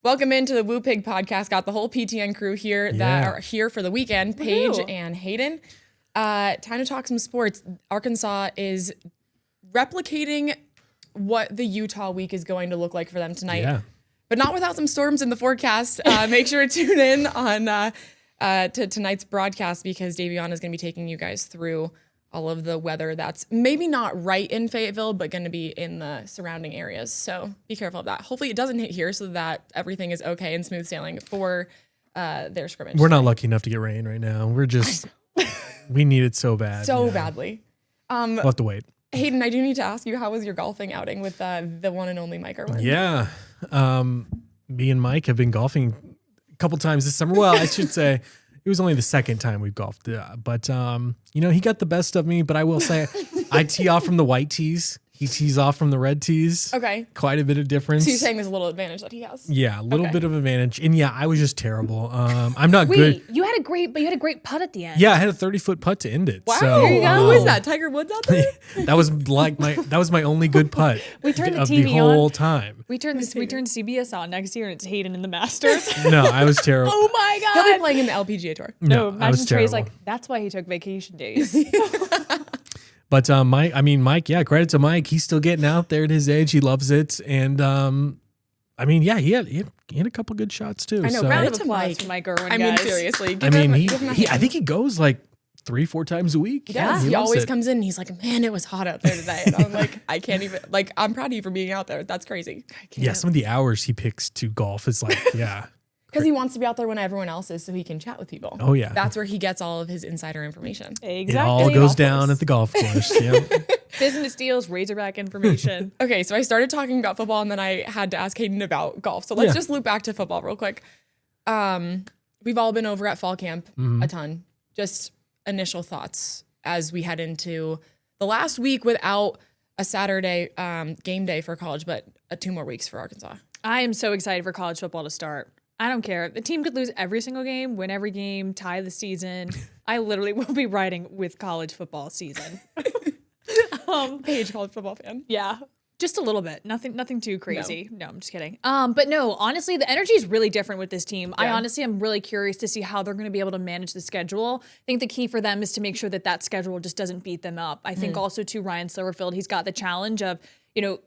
Welcome into the Woo Pig podcast. Got the whole PTN crew here that are here for the weekend. Paige and Hayden. Time to talk some sports. Arkansas is replicating what the Utah week is going to look like for them tonight, but not without some storms in the forecast. Make sure to tune in on to tonight's broadcast because Davion is going to be taking you guys through all of the weather that's maybe not right in Fayetteville, but going to be in the surrounding areas. So be careful of that. Hopefully it doesn't hit here so that everything is okay and smooth sailing for their scrimmage. We're not lucky enough to get rain right now. We're just, we need it so bad. So badly. We'll have to wait. Hayden, I do need to ask you, how was your golfing outing with the one and only Mike Irwin? Yeah. Me and Mike have been golfing a couple times this summer. Well, I should say it was only the second time we've golfed. But, he got the best of me. But I will say I tee off from the white tees. He tees off from the red tees. Okay. Quite a bit of difference. So you're saying there's a little advantage that he has? Yeah, a little bit of advantage. And yeah, I was just terrible. I'm not good. You had a great putt at the end. Yeah, I had a 30-foot putt to end it. Wow. So, There you go. Who is that? Tiger Woods out there? that was my only good putt We turned the of TV the whole on. time. We turned CBS on next year and it's Hayden in the Masters. No, I was terrible. Oh my God. He'll be playing in the LPGA Tour. No, I was imagine Trey's terrible. like, that's why he took vacation days. But Mike, yeah, credit to Mike. He's still getting out there at his age. He loves it. And he had a couple good shots too. I know, so, round Round of of applause Mike. for Mike Irwin, I mean, guys. seriously. I think he goes like 3-4 times a week. He does. He always comes in and he's like, man, it was hot out there today. And I'm like, I can't even, I'm proud of you for being out there. That's crazy. Yeah, some of the hours he picks to golf is like, yeah. Because he wants to be out there when everyone else is so he can chat with people. Oh, yeah. That's where he gets all of his insider information. Exactly. It all goes down at the golf course. Yeah. Business deals, Razorback information. Okay, so I started talking about football and then I had to ask Hayden about golf. So let's just loop back to football real quick. We've all been over at fall camp a ton. Just initial thoughts as we head into the last week without a Saturday game day for college, but 2 more weeks for Arkansas. I am so excited for college football to start. I don't care. The team could lose every single game, win every game, tie the season. I literally will be riding with college football season. Paige, college football fan. Yeah. Just a little bit. Nothing too crazy. No, I'm just kidding. But no, honestly, the energy is really different with this team. I honestly am really curious to see how they're going to be able to manage the schedule. I think the key for them is to make sure that schedule just doesn't beat them up. I think also to Ryan Silverfield, he's got the challenge of,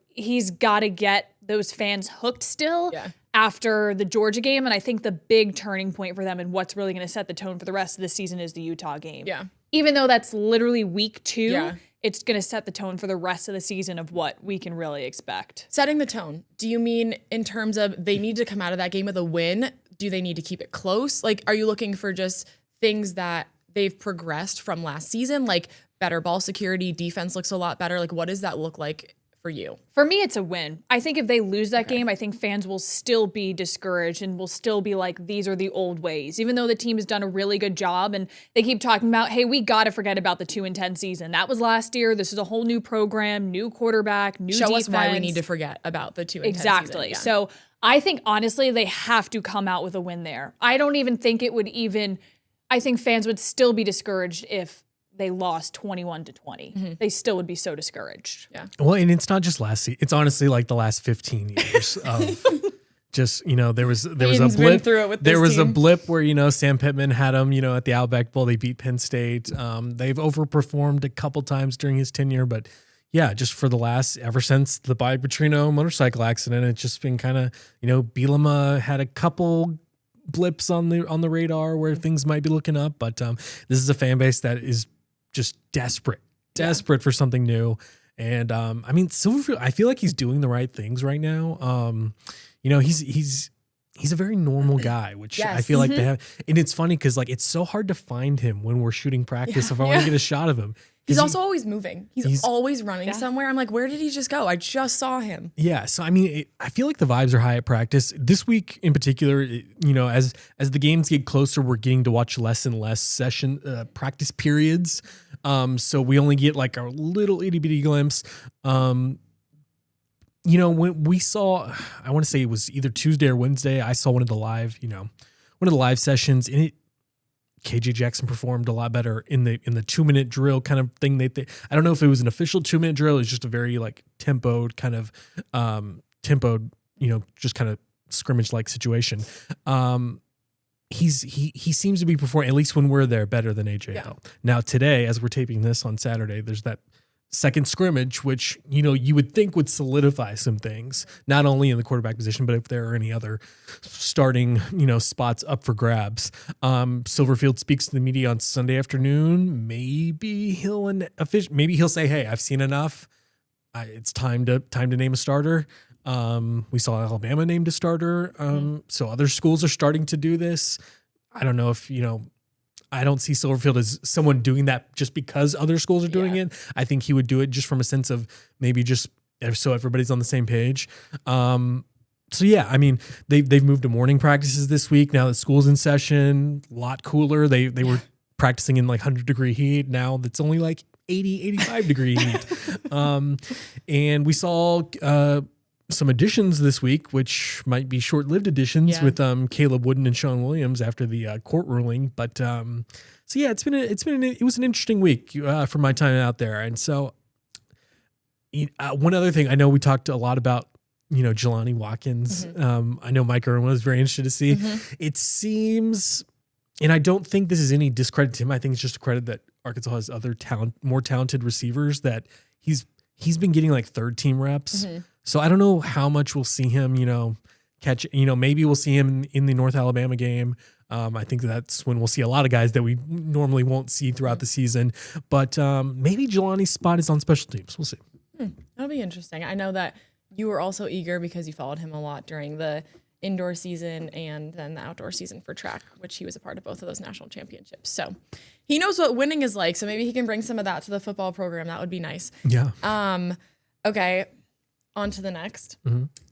he's got to get those fans hooked still after the Georgia game. And I think the big turning point for them and what's really going to set the tone for the rest of the season is the Utah game. Yeah. Even though that's literally week 2, it's going to set the tone for the rest of the season of what we can really expect. Setting the tone. Do you mean in terms of they need to come out of that game with a win? Do they need to keep it close? Like, are you looking for just things that they've progressed from last season? Like better ball security, defense looks a lot better. Like, what does that look like for you? For me, it's a win. I think if they lose that game, I think fans will still be discouraged and will still be like, these are the old ways. Even though the team has done a really good job and they keep talking about, hey, we got to forget about the 2-10 season. That was last year. This is a whole new program, new quarterback, new defense. Show us why we need to forget about the 2-10 season. Exactly. Yeah. So I think, honestly, they have to come out with a win there. I don't even think it would I think fans would still be discouraged if they lost 21-20. They still would be so discouraged. Yeah. Well, and it's not just last season. It's honestly like the last 15 years of just, there was a Hayden's blip. been through it with There this was a team. blip where, Sam Pittman had them, at the Outback Bowl. They beat Penn State. They've overperformed a couple times during his tenure, but yeah, just for ever since the Bobby Petrino motorcycle accident, it's just been kind of, Bielema had a couple blips on the radar where things might be looking up, but this is a fan base that is just desperate for something new. And Silverfield, I feel like he's doing the right things right now. He's a very normal guy, which I feel like they have. And it's funny because it's so hard to find him when we're shooting practice if I want to get a shot of him. He's also always moving. He's always running somewhere. I'm like, where did he just go? I just saw him. Yeah. So, I feel like the vibes are high at practice. This week in particular, as the games get closer, we're getting to watch less and less practice periods. So we only get like a little itty bitty glimpse. When we saw, I want to say it was either Tuesday or Wednesday, I saw one of the live sessions, and KJ Jackson performed a lot better in the 2-minute drill kind of thing. I don't know if it was an official 2-minute drill. It was just a very tempoed, just kind of scrimmage-like situation. He seems to be performing, at least when we're there, better than AJ Hill. Now today, as we're taping this on Saturday, there's that second scrimmage, which, you would think would solidify some things, not only in the quarterback position, but if there are any other starting, spots up for grabs. Silverfield speaks to the media on Sunday afternoon. Maybe he'll say, hey, I've seen enough. It's time to name a starter. We saw Alabama named a starter. So other schools are starting to do this. I don't know if, I don't see Silverfield as someone doing that just because other schools are doing it. I think he would do it just from a sense of maybe just so everybody's on the same page. So yeah, I mean, they've moved to morning practices this week. Now that school's in session, a lot cooler. They were practicing in like 100-degree heat. Now that's only like 85-degree heat. And we saw some additions this week, which might be short-lived additions with Caleb Wooden and Sean Williams after the court ruling. But so yeah, it was an interesting week for my time out there. And so one other thing, I know we talked a lot about Jelani Watkins. I know Mike Irwin was very interested to see. It seems, and I don't think this is any discredit to him. I think it's just a credit that Arkansas has other more talented receivers that he's been getting like third team reps. So I don't know how much we'll see him, catch, maybe we'll see him in the North Alabama game. I think that's when we'll see a lot of guys that we normally won't see throughout the season, but maybe Jelani's spot is on special teams. We'll see. That'll be interesting. I know that you were also eager because you followed him a lot during the indoor season and then the outdoor season for track, which he was a part of both of those national championships. So he knows what winning is like. So maybe he can bring some of that to the football program. That would be nice. Yeah. Okay. On to the next.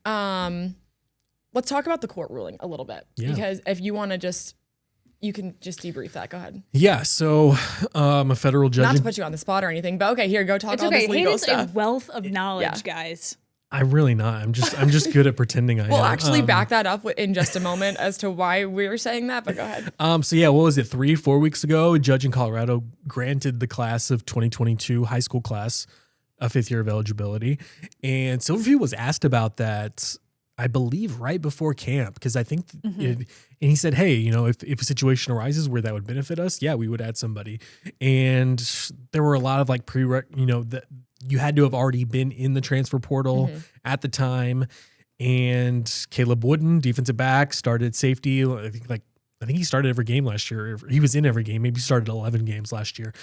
Let's talk about the court ruling a little bit because if you want to you can just debrief that. Go ahead. Yeah. So a federal judge. Not to put you on the spot or anything, but okay, here, go talk all this legal stuff. Hayden's a wealth of knowledge, guys. I'm really not. I'm just good at pretending I am. We'll actually back that up in just a moment as to why we were saying that, but go ahead. So yeah, what was it? 3-4 weeks ago, a judge in Colorado granted the class of 2022 high school class a 5th year of eligibility. And Silverfield was asked about that, I believe, right before camp, because I think, and he said, hey, if a situation arises where that would benefit us, yeah, we would add somebody. And there were a lot of like that you had to have already been in the transfer portal at the time. And Caleb Wooden, defensive back, started safety. I think he started every game last year. He was in every game. Maybe he started 11 games last year.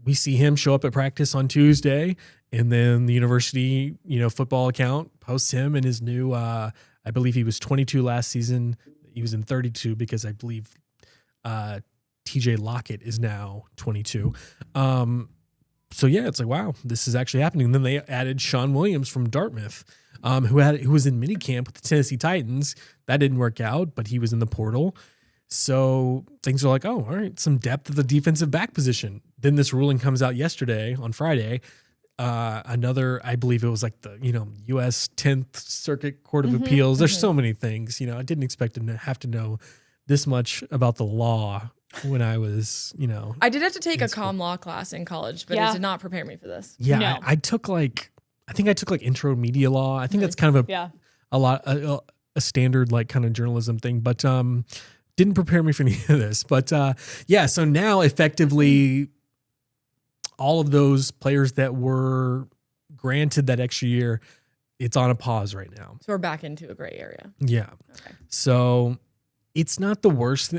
We see him show up at practice on Tuesday, and then the university, football account posts him and his new, I believe he was 22 last season. He was in 32 because I believe TJ Lockett is now 22. So yeah, it's like, wow, this is actually happening. And then they added Sean Williams from Dartmouth, who was in minicamp with the Tennessee Titans. That didn't work out, but he was in the portal. So things are like, oh, all right, some depth at the defensive back position. Then this ruling comes out yesterday on Friday. Another, I believe it was like the, U.S. 10th Circuit Court of Appeals. There's so many things, I didn't expect to have to know this much about the law when I was, I did have to take a comm law class in college, but it did not prepare me for this. Yeah, no. I took intro media law. I think that's kind of a standard like kind of journalism thing, but didn't prepare me for any of this. But so now effectively all of those players that were granted that extra year, it's on a pause right now. So we're back into a gray area. Yeah. Okay. So it's not the worst.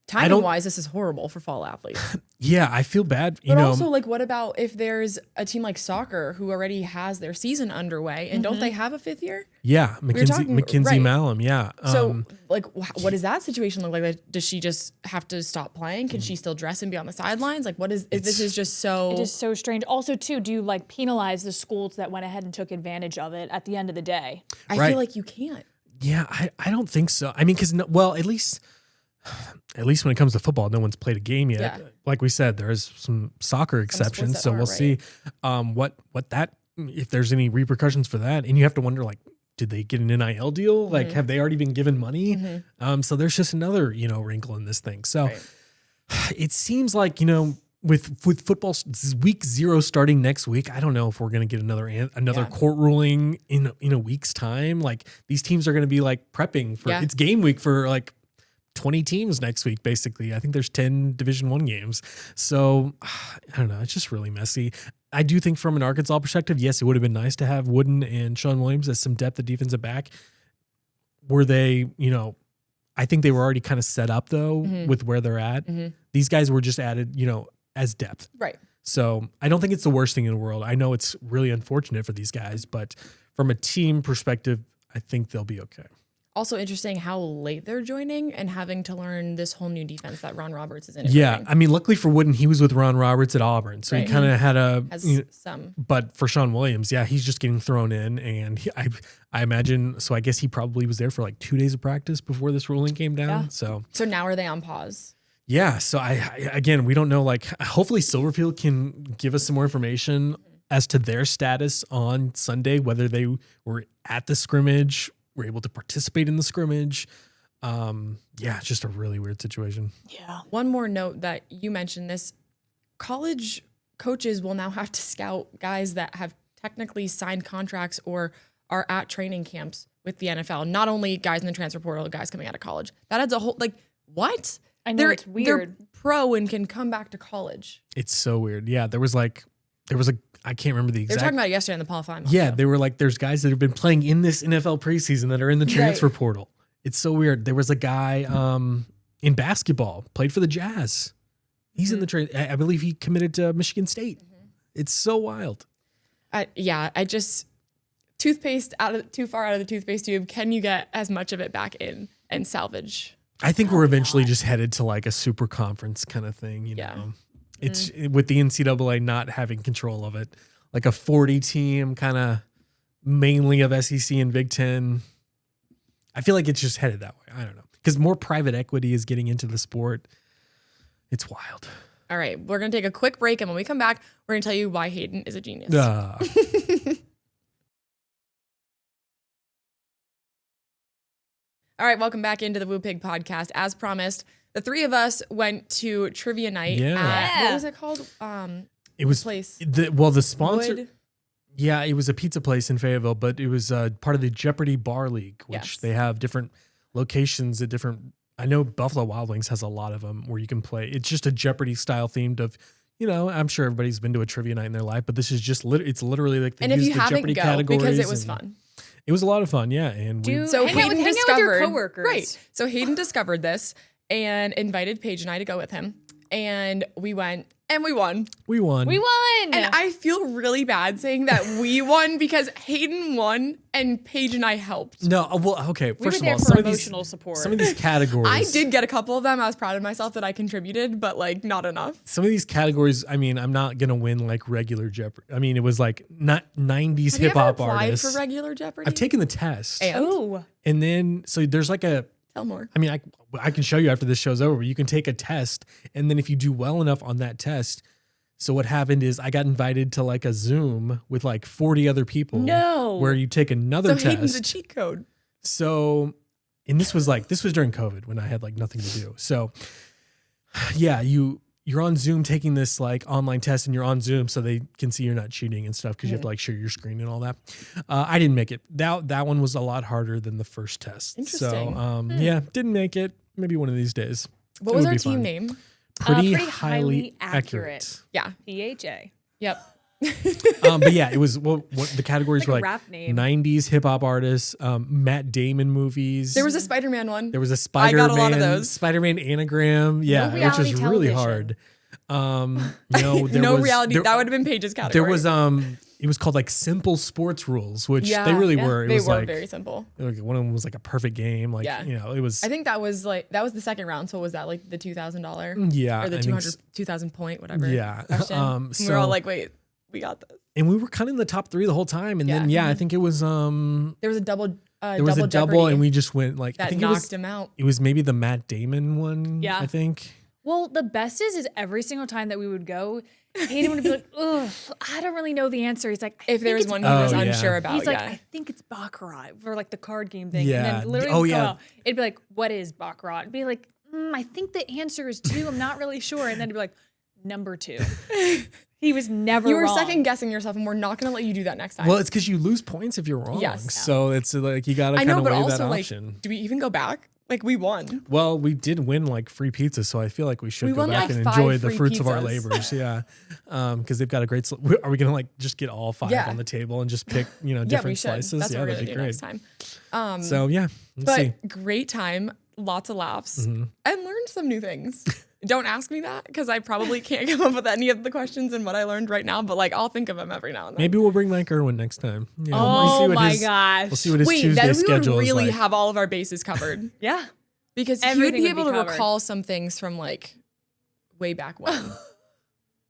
Timing wise, this is horrible for fall athletes. Yeah, I feel bad. But also, like, what about if there's a team like soccer who already has their season underway and don't they have a 5th year? Yeah, Mackenzie Malum. Yeah. So, like, what does that situation look like? Does she just have to stop playing? Can she still dress and be on the sidelines? Like, this is just so. It is so strange. Also, too, do you like penalize the schools that went ahead and took advantage of it at the end of the day? I feel like you can't. Yeah, I don't think so. I mean, because at least when it comes to football, no one's played a game yet. Yeah. Like we said, there is some soccer exceptions, so we'll see if there's any repercussions for that. And you have to wonder, like, did they get an NIL deal? Like, have they already been given money? So there's just another, wrinkle in this thing. So it seems like, with football week 0 starting next week, I don't know if we're going to get another court ruling in a week's time. Like these teams are going to be like prepping for it's game week for like 20 teams next week. Basically, I think there's 10 Division I games. So I don't know. It's just really messy. I do think from an Arkansas perspective, yes, it would have been nice to have Wooden and Sean Williams as some depth at defensive back. Were they, I think they were already kind of set up though with where they're at. These guys were just added, as depth. Right. So I don't think it's the worst thing in the world. I know it's really unfortunate for these guys, but from a team perspective, I think they'll be okay. Also interesting how late they're joining and having to learn this whole new defense that Ron Roberts is integrating. Yeah, I mean, luckily for Wooden, he was with Ron Roberts at Auburn, so he kind of had some. But for Sean Williams, he's just getting thrown in, and I imagine. So I guess he probably was there for like 2 days of practice before this ruling came down. Yeah. So now are they on pause? Yeah. So again, we don't know. Like, hopefully Silverfield can give us some more information as to their status on Sunday, whether they were at the scrimmage, were able to participate in the scrimmage. It's just a really weird situation. Yeah. One more note that you mentioned this, college coaches will now have to scout guys that have technically signed contracts or are at training camps with the NFL. Not only guys in the transfer portal, guys coming out of college. That adds a whole, what? I know, it's weird. They're pro and can come back to college. It's so weird. Yeah. There was a, I can't remember the exact. They were talking about it yesterday in the Paul Fein. Yeah, they were like, there's guys that have been playing in this NFL preseason that are in the transfer portal. It's so weird. There was a guy in basketball, played for the Jazz. He's in the I believe he committed to Michigan State. It's so wild. I just, toothpaste too far out of the toothpaste tube. Can you get as much of it back in and salvage? I think we're eventually just headed to like a super conference kind of thing, you know. It's with the NCAA not having control of it, like a 40 team kind of mainly of SEC and Big Ten. I feel like it's just headed that way. I don't know, because more private equity is getting into the sport. It's wild. All right, we're going to take a quick break, and when we come back, we're going to tell you why Hayden is a genius. All right, welcome back into the Woo Pig podcast. As promised, the three of us went to trivia night at, what was it called? It was place. The sponsor. Wood? Yeah, it was a pizza place in Fayetteville, but it was part of the Jeopardy Bar League, which they have different locations at different. I know Buffalo Wild Wings has a lot of them where you can play. It's just a Jeopardy style themed of, I'm sure everybody's been to a trivia night in their life, but this is just it's literally like they use the Jeopardy categories. Because it was fun. It was a lot of fun, yeah. And so hang out with your coworkers. Right. So Hayden discovered this and invited Paige and I to go with him. And we went and we won. We won. And I feel really bad saying that we won because Hayden won and Paige and I helped. No, well, okay. First of all, some of these categories. I did get a couple of them. I was proud of myself that I contributed, but not enough. Some of these categories, I'm not gonna win like regular Jeopardy. it was like not 90s hip hop artists. Have you ever applied for regular Jeopardy? I've taken the test. And then so there's like a. Tell more. I can show you after this show's over. But you can take a test, and then if you do well enough on that test. So what happened is I got invited to like a Zoom with like 40 other people. No. Where you take another test. So Hayden's a cheat code. So, and this was during COVID when I had like nothing to do. So yeah, you're on Zoom taking this like online test, and you're on Zoom so they can see you're not cheating and stuff because you have to like share your screen and all that. I didn't make it. That one was a lot harder than the first test. Interesting. So didn't make it. Maybe one of these days. What was our team name? Pretty highly accurate. Yeah. PHA. Yep. But yeah, it was what the categories were like rap name. 90s hip hop artists, Matt Damon movies. There was a Spider-Man one. There was a Spider-Man. I got a lot of those. Spider-Man anagram. Yeah, which was really hard. No reality. That would have been Paige's category. There was it was called like Simple Sports Rules, which they really were. They were very simple. One of them was like a perfect game. It was. I think that was the second round. So was that like the $2,000? Yeah, or the 2,000 point whatever. Yeah. So we were all like, wait, we got this. And we were kind of in the top 3 the whole time, and then I think it was there was a double. There was a double, and we just went like that I think knocked him out. It was maybe the Matt Damon one. Yeah, I think. Well, the best is every single time that we would go, Hayden would be like, ugh, I don't really know the answer. He's like, if there was one he was unsure about, he's like, I think it's Baccarat for like the card game thing. Yeah. And then literally it'd be like, what is Baccarat? It'd be like, I think the answer is 2. I'm not really sure. And then it'd be like, number 2. He was never You were wrong. second guessing yourself, and we're not going to let you do that next time. Well, it's because you lose points if you're wrong. Yes. So it's like you got to I kind know, of but weigh that also, like, option. do we even go back? Like, we won. Well, we did win like free pizza, so I feel like we should We go won, back like, and 5 enjoy the free fruits of our pizzas. labors. Yeah, because they've got a great. Are we gonna like just get all 5 Yeah. on the table and just pick Yeah, we different should. slices? That's what we're that'd going be to do great. next time. So yeah, let's But see. great time, lots of laughs, Mm-hmm. and learned some new things. Don't ask me that because I probably can't come up with any of the questions and what I learned right now, but like I'll think of them every now and then. Maybe we'll bring Mike Irwin next time. You know, Oh my We'll gosh. see what his Wait, Tuesday then we would schedule really is like. have all of our bases covered Yeah. because he would Everything be would be able to covered. recall some things from like way back when.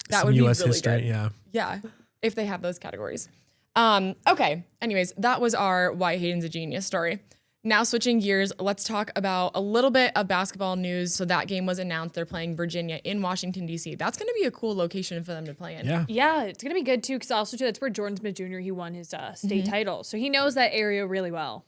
That Some would be U.S. really history. good. Yeah. Yeah, if they have those categories. Okay. Anyways, that was our Why Hayden's a Genius story. Now switching gears, let's talk about a little bit of basketball news. So that game was announced. They're playing Virginia in Washington, D.C. That's going to be a cool location for them to play in. Yeah. Yeah, it's going to be good too because also too that's where Jordan Smith Jr. he won his state title. So he knows that area really well.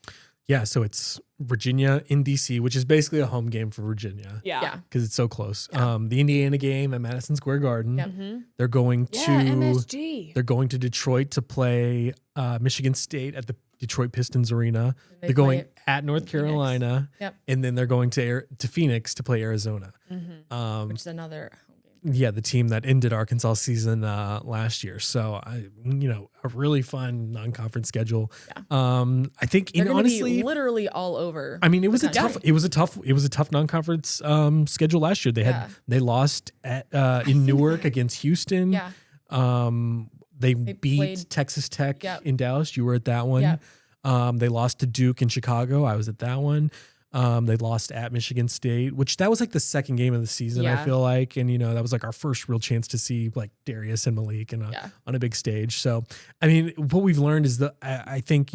Yeah. So it's Virginia in D.C., which is basically a home game for Virginia. Yeah. Because it's so close. The Indiana game at Madison Square Garden. Yep. They're going to MSG. They're going to Detroit to play Michigan State at the Detroit Pistons Arena. They They're going play at North Carolina. Yep. And then they're going to Phoenix to play Arizona. Which is another home game. Yeah, the team that ended Arkansas season last year. So a really fun non-conference schedule. Yeah. I think They're going to honestly, be literally all over. I mean, it was the a tough. country. It was a tough non-conference schedule last year. Yeah. They lost at in Newark against Houston. Yeah. They beat played- Texas Tech Yep. in Dallas. You were at that one. Yep. They lost to Duke in Chicago. I was at that one. They lost at Michigan State, which that was like the second game of the season, I Yeah. feel like. And, that was like our first real chance to see like Darius and Malik and on a big stage. So, I mean, what we've learned is that I think,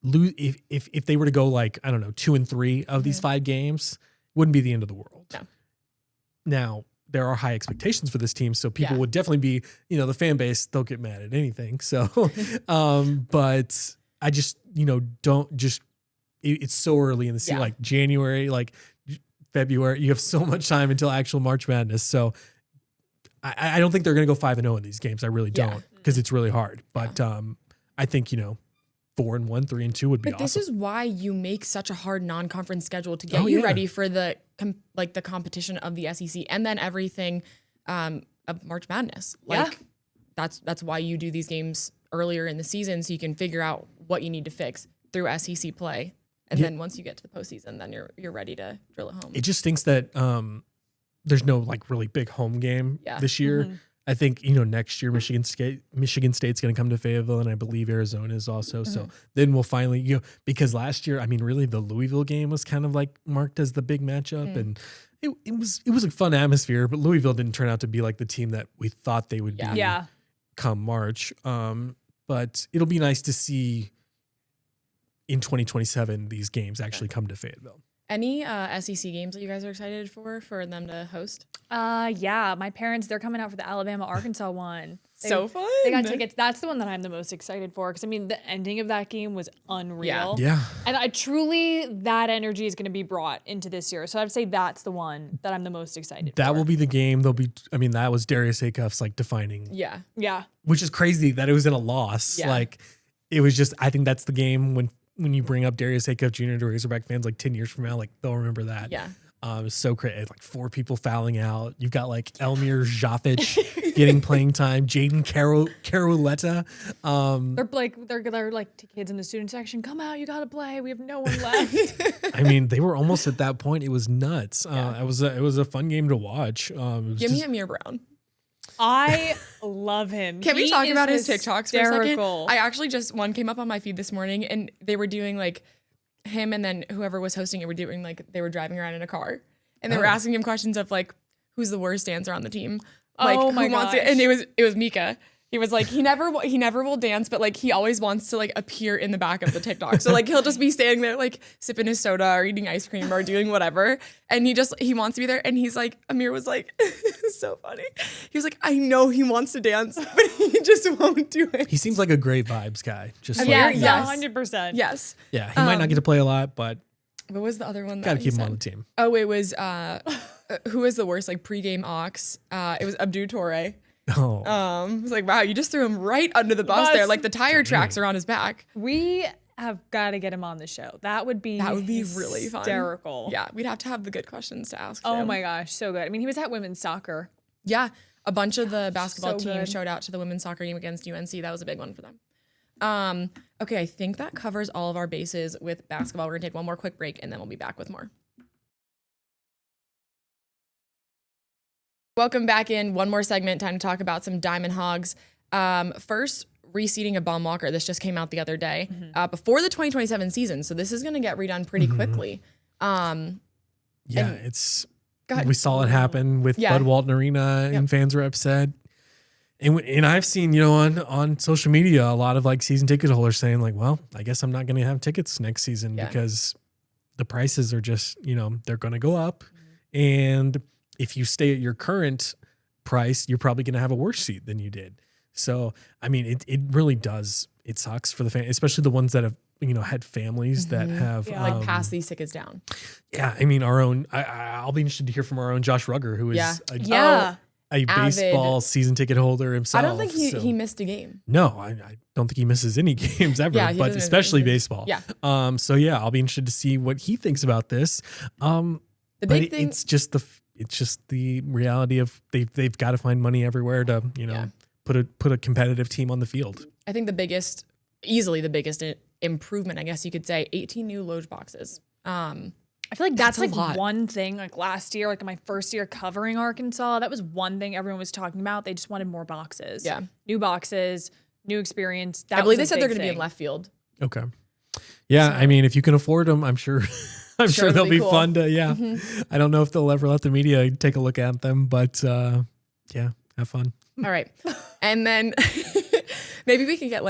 if they were to go like, I don't know, 2 and 3 of these 5 games, wouldn't be the end of the world. No. Now, there are high expectations for this team, so people Yeah. would definitely be, the fan base, they'll get mad at anything. So, but I just, don't just, it's so early in the season, Yeah. like January, like February, you have so much time until actual March Madness. So I don't think they're going to go 5-0 in these games. I really Yeah. don't, because it's really hard. But I think, 4-1, 3-2 would be But awesome. this is why you make such a hard non-conference schedule to get Oh, you yeah. ready for the the competition of the SEC and then everything of March Madness. Like that's why you do these games earlier in the season so you can figure out what you need to fix through SEC play. And then once you get to the postseason, then you're ready to drill it home. It just stinks that there's no like really big home game this year. I think, next year Michigan State's going to come to Fayetteville, and I believe Arizona is also. So then we'll finally, because last year, I mean, really the Louisville game was kind of like marked as the big matchup, and it was a fun atmosphere, but Louisville didn't turn out to be like the team that we thought they would be come March. But it'll be nice to see in 2027 these games actually come to Fayetteville. Any SEC games that you guys are excited for them to host? Yeah, my parents, they're coming out for the Alabama-Arkansas one. So fun. They got tickets. That's the one that I'm the most excited for because, I mean, the ending of that game was unreal. Yeah. And that energy is going to be brought into this year. So I'd say that's the one that I'm the most excited for. That will be the game. That was Darius Acuff's like defining. Yeah. Yeah. Which is crazy that it was in a loss. Yeah. Like it was just, I think that's the game when you bring up Darius Acuff Jr. to Razorback fans like 10 years from now, like they'll remember that. Yeah. It's so crazy. Like 4 people fouling out. You've got like Elmir Jafic getting playing time. Jaden Caroletta. They're like to kids in the student section, come out, you got to play. We have no one left. I mean, they were almost at that point. It was nuts. It was a fun game to watch. Give me Amir Brown. I love him. Can we talk about his TikToks for a second? hysterical. I actually one came up on my feed this morning and they were doing like him and then whoever was hosting it were doing like they were driving around in a car and they were asking him questions of like who's the worst dancer on the team. Like Oh my who wants it? gosh. And it was Mika. He was like, he never will dance, but like he always wants to like appear in the back of the TikTok. So like he'll just be standing there like sipping his soda or eating ice cream or doing whatever. And he wants to be there. And he's like, Amir was like, so funny. He was like, I know he wants to dance, but he just won't do it. He seems like a great vibes guy. Just Yeah, like, yes. 100%. Yes. yeah, he might not get to play a lot, but What was the other one? got to that keep he him on said? the team. Oh, it was who is the worst like pregame ox? It was Abdou Toure. Oh, It was like, wow, you just threw him right under the bus there. Like the tire tracks are on his back. We have got to get him on the show. That would be really fun. Hysterical. Yeah, we'd have to have the good questions to ask. Oh him. my gosh, so good. I mean, he was at women's soccer. Yeah, a bunch of the basketball so team good. showed out to the women's soccer game against UNC. That was a big one for them. Okay, I think that covers all of our bases with basketball. We're gonna take one more quick break and then we'll be back with more. Welcome back in. One more segment. Time to talk about some Diamond Hogs. First, reseating of Baum Walker. This just came out the other day before the 2027 season. So this is going to get redone pretty quickly. yeah, it's. Go ahead. We saw it happen with Bud Walton Arena, and fans were upset. And I've seen, on social media, a lot of like season ticket holders saying like, well, I guess I'm not going to have tickets next season because the prices are just, they're going to go up. And if you stay at your current price, you're probably going to have a worse seat than you did. So, I mean, it really does. It sucks for the fans, especially the ones that have, had families that have like pass these tickets down. Yeah. I mean, our own, I'll be interested to hear from our own Josh Rugger, who is a baseball season ticket holder himself. I don't think he missed a game. No, I don't think he misses any games ever, but especially baseball. Yeah. So yeah, I'll be interested to see what he thinks about this. The big thing, it's just the reality of they've got to find money everywhere to put a competitive team on the field. I think easily the biggest improvement, I guess you could say, 18 new loge boxes. I feel like that's like lot. one thing, like last year, like in my first year covering Arkansas, that was one thing everyone was talking about. They just wanted more boxes. Yeah. New boxes, new experience. I believe they said they're going to be in left field. Okay. Yeah. So, I mean, if you can afford them, I'm sure they'll be cool. Fun to, I don't know if they'll ever let the media take a look at them, but have fun. All right. And then maybe we can get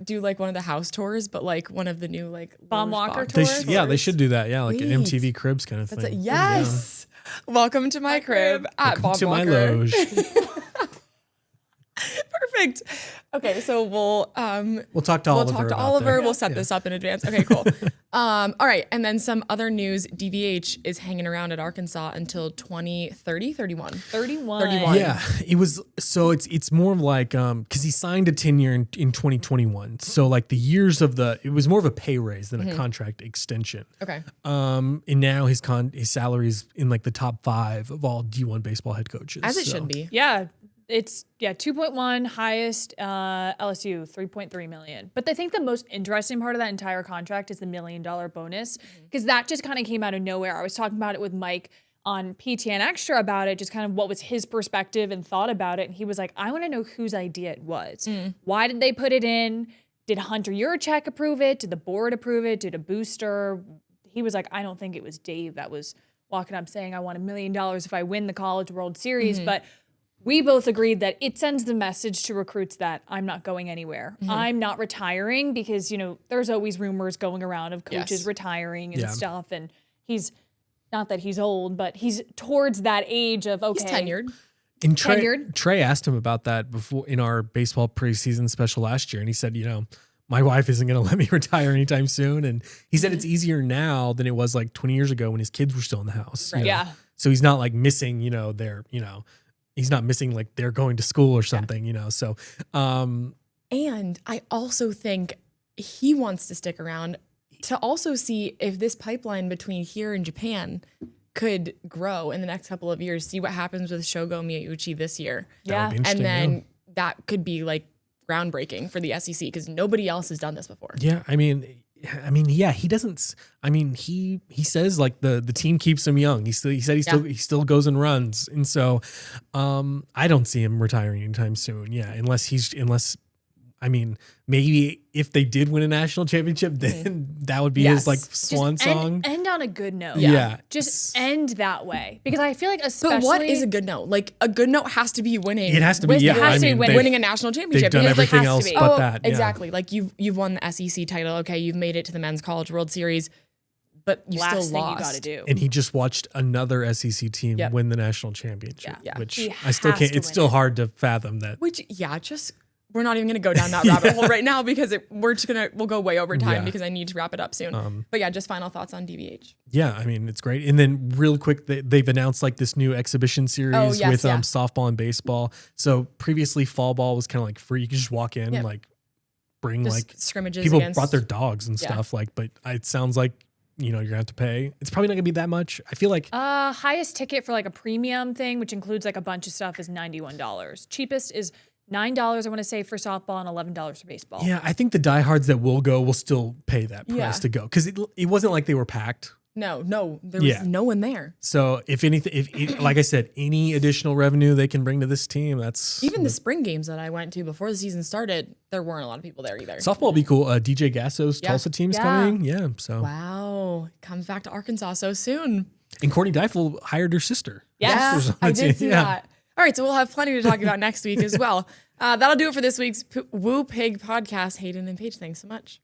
do one of the house tours, but like one of the new Baum Walker tours. They should do that. Yeah, like an MTV Cribs kind of thing. Yes. Yeah. Welcome to my crib at Baum Walker. My loge. Perfect. Okay, so we'll talk to Oliver. We'll set this up in advance. Okay, cool. All right, and then some other news. DVH is hanging around at Arkansas until 2030, 31. 31. Yeah, it was. So it's more of like because he signed a 10-year in 2021. So like the years of it was more of a pay raise than a contract extension. Okay. And now his salary's in like the top 5 of all D1 baseball head coaches. As it should be. Yeah. It's 2.1 highest LSU 3.3 million. But I think the most interesting part of that entire contract is the $1 million bonus because that just kind of came out of nowhere. I was talking about it with Mike on PTN Extra about it, just kind of what was his perspective and thought about it. And he was like, I want to know whose idea it was. Why did they put it in? Did Hunter Yurachek approve it? Did the board approve it? Did a booster? He was like, I don't think it was Dave that was walking up saying I want $1 million if I win the College World Series. But we both agreed that it sends the message to recruits that I'm not going anywhere. I'm not retiring because, there's always rumors going around of coaches retiring and stuff. And he's, not that he's old, but he's towards that age of, okay. He's tenured. And Trey asked him about that before in our baseball preseason special last year. And he said, my wife isn't going to let me retire anytime soon. And he said it's easier now than it was like 20 years ago when his kids were still in the house. Right. Yeah. So he's not like missing, he's not missing like they're going to school or something, so. And I also think he wants to stick around to also see if this pipeline between here and Japan could grow in the next couple of years, see what happens with Shogo Miyauchi this year. Yeah. And then that could be like groundbreaking for the SEC because nobody else has done this before. Yeah. He doesn't. He says like the team keeps him young. He still goes and runs, and so I don't see him retiring anytime soon. Yeah, unless maybe if they did win a national championship, then that would be his like swan song. End on a good note. Yeah. Just end that way because I feel like especially. But what is a good note? Like a good note has to be winning. It has to be. Yeah, it has to be winning a national championship. They've done everything else but that. Yeah. Exactly. Like you've won the SEC title. Okay, you've made it to the Men's College World Series, but you still lost. Last thing you got to do. And he just watched another SEC team win the national championship, which He I still can't. It's still hard to fathom that. Which we're not even going to go down that rabbit hole right now because we'll go way over time because I need to wrap it up soon. But yeah, just final thoughts on DBH. Yeah, I mean, it's great. And then really quick, they've announced like this new exhibition series with softball and baseball. So previously fall ball was kind of like free. You could just walk in, like bring just like scrimmages. People brought their dogs and stuff but it sounds like, you're gonna have to pay. It's probably not gonna be that much. I feel like highest ticket for like a premium thing, which includes like a bunch of stuff, is $91. Cheapest is $9, I want to say, for softball and $11 for baseball. Yeah, I think the diehards that will go will still pay that price to go because it wasn't like they were packed. No, there was no one there. So if anything, if like I said, any additional revenue they can bring to this team, that's even the spring games that I went to before the season started. There weren't a lot of people there either. Softball will be cool. DJ Gasso's Tulsa team's coming. Yeah. So wow, comes back to Arkansas so soon. And Courtney Deifel hired her sister. Yes, I did see that. All right, so we'll have plenty to talk about next week as well. That'll do it for this week's Woo Pig podcast. Hayden and Paige, thanks so much.